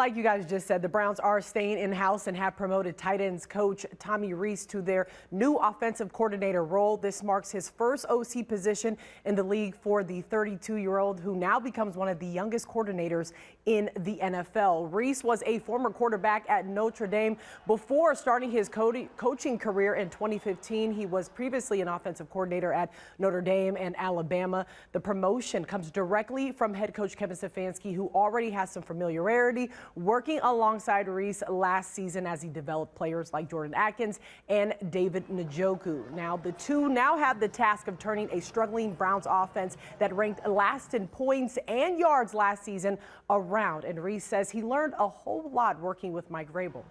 Like you guys just said, the Browns are staying in-house and have promoted tight ends coach Tommy Reese to their new offensive coordinator role. This marks his first OC position in the league for the 32-year-old, who now becomes one of the youngest coordinators in the NFL. Reese was a former quarterback at Notre Dame before starting his coaching career in 2015. He was previously an offensive coordinator at Notre Dame and Alabama. The promotion comes directly from head coach Kevin Stefanski, who already has some familiarity working alongside Reese last season as he developed players like Jordan Atkins and David Njoku. Now, the two now have the task of turning a struggling Browns offense that ranked last in points and yards last season around. And Reese says he learned a whole lot working with Mike Vrabel.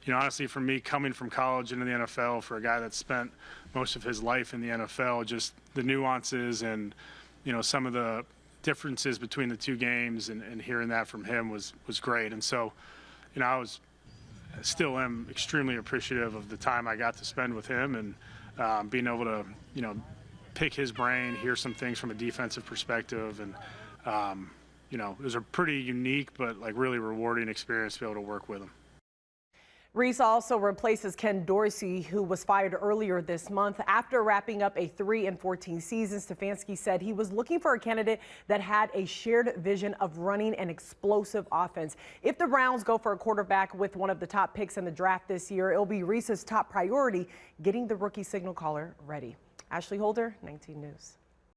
You know, honestly, for me, coming from college into the NFL, for a guy that spent most of his life in the NFL, just the nuances and, you know, some of the differences between the two games and hearing that from him was great. And so, you know, I still am extremely appreciative of the time I got to spend with him and being able to, you know, pick his brain, hear some things from a defensive perspective. And, you know, it was a pretty unique but like really rewarding experience to be able to work with him. Reese also replaces Ken Dorsey, who was fired earlier this month. After wrapping up a 3-14 season, Stefanski said he was looking for a candidate that had a shared vision of running an explosive offense. If the Browns go for a quarterback with one of the top picks in the draft this year, it'll be Reese's top priority, getting the rookie signal caller ready. Ashley Holder, 19 News.